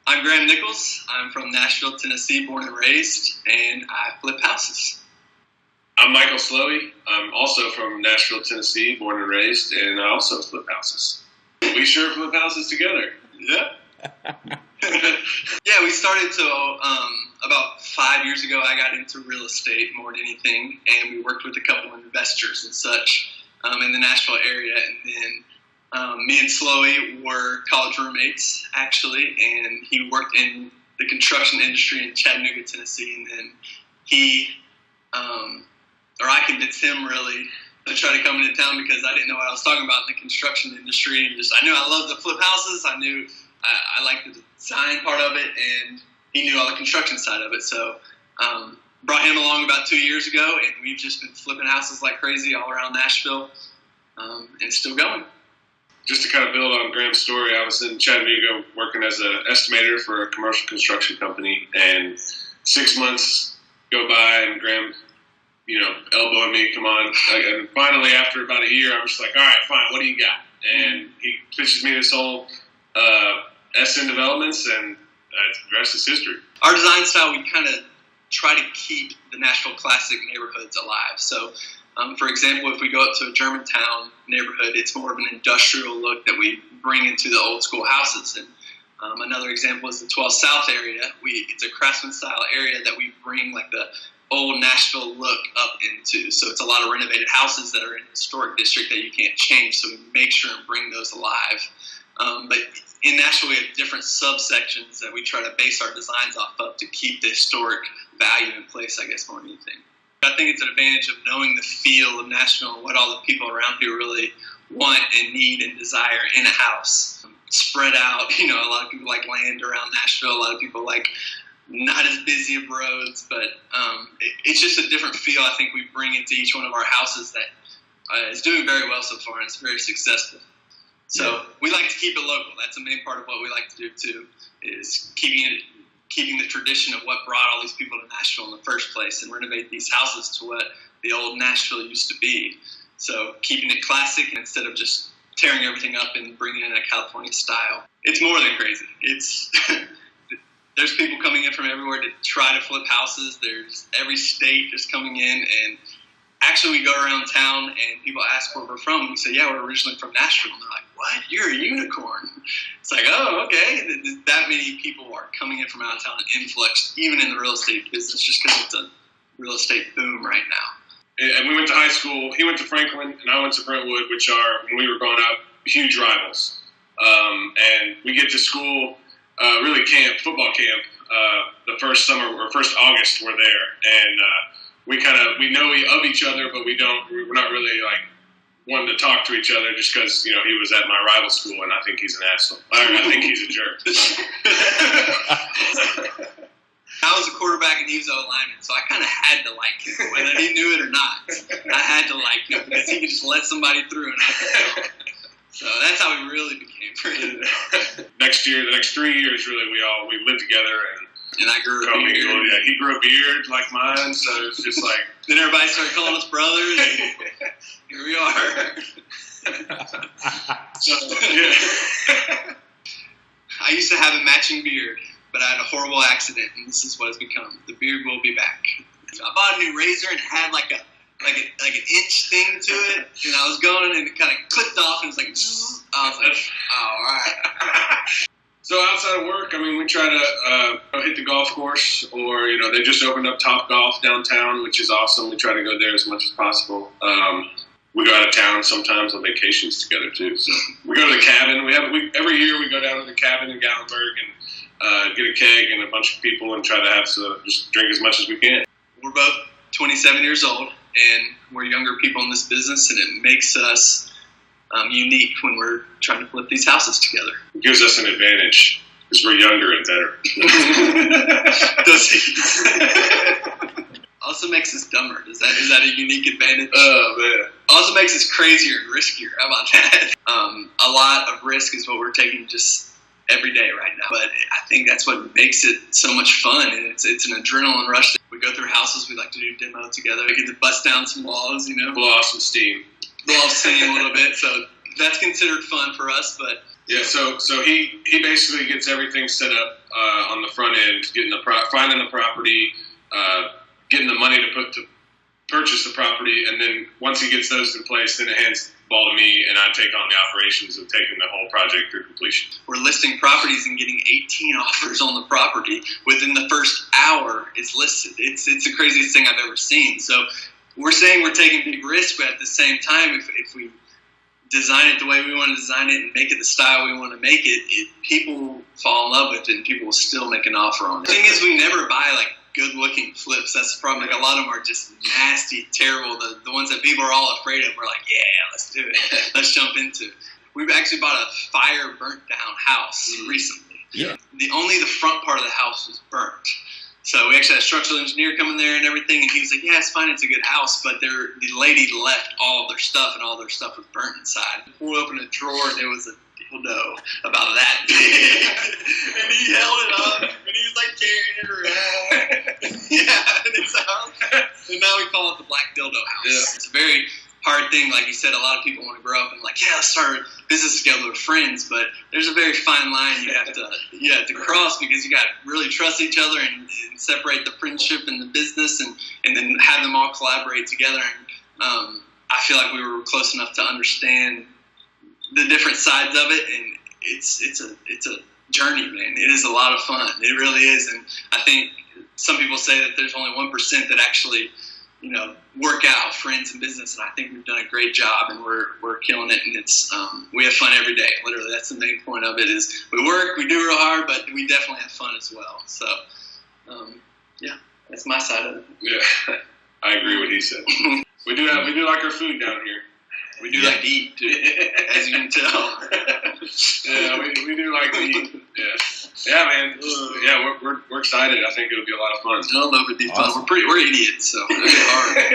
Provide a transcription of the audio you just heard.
I'm Graham Nichols. I'm from Nashville, Tennessee, born and raised, and I flip houses. I'm Michael Slowey. I'm also from Nashville, Tennessee, born and raised, and I also flip houses. We sure flip houses together. Yeah. Yeah, we started about 5 years ago. I got into real estate more than anything, and we worked with a couple of investors and such in the Nashville area. And then me and Slowey were college roommates, actually, and he worked in the construction industry in Chattanooga, Tennessee. And then I convinced him really to try to come into town because I didn't know what I was talking about in the construction industry. And I knew I loved to flip houses. I knew I liked the design part of it, and he knew all the construction side of it. So brought him along about 2 years ago, and we've just been flipping houses like crazy all around Nashville, and still going. Just to kind of build on Graham's story, I was in Chattanooga working as an estimator for a commercial construction company, and 6 months go by, and Graham, elbowing me, come on. And finally, after about a year, I'm just like, all right, fine, what do you got? And he pitches me this whole SN developments, and the rest is history. Our design style, we kind of try to keep the Nashville classic neighborhoods alive. So, for example, if we go up to a Germantown neighborhood, it's more of an industrial look that we bring into the old school houses. And another example is the 12 South area. It's a craftsman style area that we bring like the old Nashville look up into. So it's a lot of renovated houses that are in a historic district that you can't change. So we make sure and bring those alive. But in Nashville, we have different subsections that we try to base our designs off of to keep the historic value in place, I guess, more than anything. I think it's an advantage of knowing the feel of Nashville and what all the people around here really want and need and desire in a house. Spread out, a lot of people like land around Nashville. A lot of people like not as busy of roads, but it's just a different feel I think we bring into each one of our houses that is doing very well so far, and it's very successful. So we like to keep it local. That's a main part of what we like to do too, is keeping the tradition of what brought all these people to Nashville in the first place and renovate these houses to what the old Nashville used to be. So keeping it classic instead of just tearing everything up and bringing in a California style. It's more than crazy. It's there's people coming in from everywhere to try to flip houses. There's every state just coming in, and actually we go around town and people ask where we're from. We say, yeah, we're originally from Nashville. And they're like, what? You're a unicorn. It's like, oh, okay. That many people are coming in from out of town and influx, even in the real estate business, just because it's a real estate boom right now. And we went to high school. He went to Franklin, and I went to Brentwood, which are, when we were growing up, huge rivals. And we get to school, really football camp, the first summer or first August we're there. And we know of each other, but we're not really like wanting to talk to each other just because, he was at my rival school, and I think he's an asshole. I think he's a jerk. I was a quarterback and he was O-lineman, so I kind of had to like him, whether he knew it or not. I had to like him because he could just let somebody through, and I could go. So that's how we really became friends. The next 3 years, really, we lived together, and I grew a beard. Yeah, he grew a beard like mine, so it's just like... Then everybody started calling us brothers, and here we are. So, yeah. I used to have a matching beard, but I had a horrible accident, and this is what it's become. The beard will be back. So I bought a new razor and had like an inch thing to it, and I was going, and it kind of clipped off, and it was like, zzz. I was like, oh, all right. So outside of work, we try to hit the golf course, or, they just opened up Top Golf downtown, which is awesome. We try to go there as much as possible. We go out of town sometimes on vacations together, too. So we go to the cabin. Every year we go down to the cabin in Gatlinburg and get a keg and a bunch of people and try to just drink as much as we can. We're both 27 years old, and we're younger people in this business, and it makes us unique when we're trying to flip these houses together. It gives us an advantage because we're younger and better. Also makes us dumber. Is that a unique advantage? Oh, man. Also makes us crazier and riskier. How about that? A lot of risk is what we're taking just every day right now. But I think that's what makes it so much fun. And it's an adrenaline rush. We go through houses. We like to do demo together. We get to bust down some walls, Blow off some steam. Blow off steam a little bit. So that's considered fun for us. But Yeah, so he basically gets everything set up on the front end, finding the property, getting the money to purchase the property, and then once he gets those in place, then it hands the ball to me, and I take on the operations of taking the whole project through completion. We're listing properties and getting 18 offers on the property within the first hour it's listed. It's the craziest thing I've ever seen. So we're saying we're taking big risks, but at the same time, if we design it the way we want to design it and make it the style we want to make it, people fall in love with it and people will still make an offer on it. The thing is, we never buy like good-looking flips. That's the problem. Like, a lot of them are just nasty, terrible. The ones that people are all afraid of, we're like, yeah, let's do it. Let's jump into it. We've actually bought a fire burnt-down house recently. Yeah. Only the front part of the house was burnt. So we actually had a structural engineer come in there and everything, and he was like, yeah, it's fine, it's a good house, but the lady left all of their stuff, and all their stuff was burnt inside. Pulled open a drawer, and there was a dildo about that big. And he held it up, and he was like carrying it around. Yeah, in his house. And now we call it the Black Dildo House. Yeah. It's a very hard thing. Like you said, a lot of people want to grow up and like, yeah, let's start a business together with friends, but there's a very fine line you have to cross, because you got to really trust each other and separate the friendship and the business, and then have them all collaborate together. And I feel like we were close enough to understand the different sides of it, and it's a journey, man. It is a lot of fun. It really is. And I think some people say that there's only 1% that actually, work out, friends and business, and I think we've done a great job, and we're killing it, and it's we have fun every day. Literally, that's the main point of it. Is we work, we do real hard, but we definitely have fun as well. So, yeah, that's my side of it. Yeah, I agree with what he said. we do like our food down here. We do like to eat, too, as you can tell. Yeah, we do like to eat. Yeah, man. Yeah, we're excited. I think it'll be a lot of fun. I don't know if it'd be fun. We're idiots, so it's hard.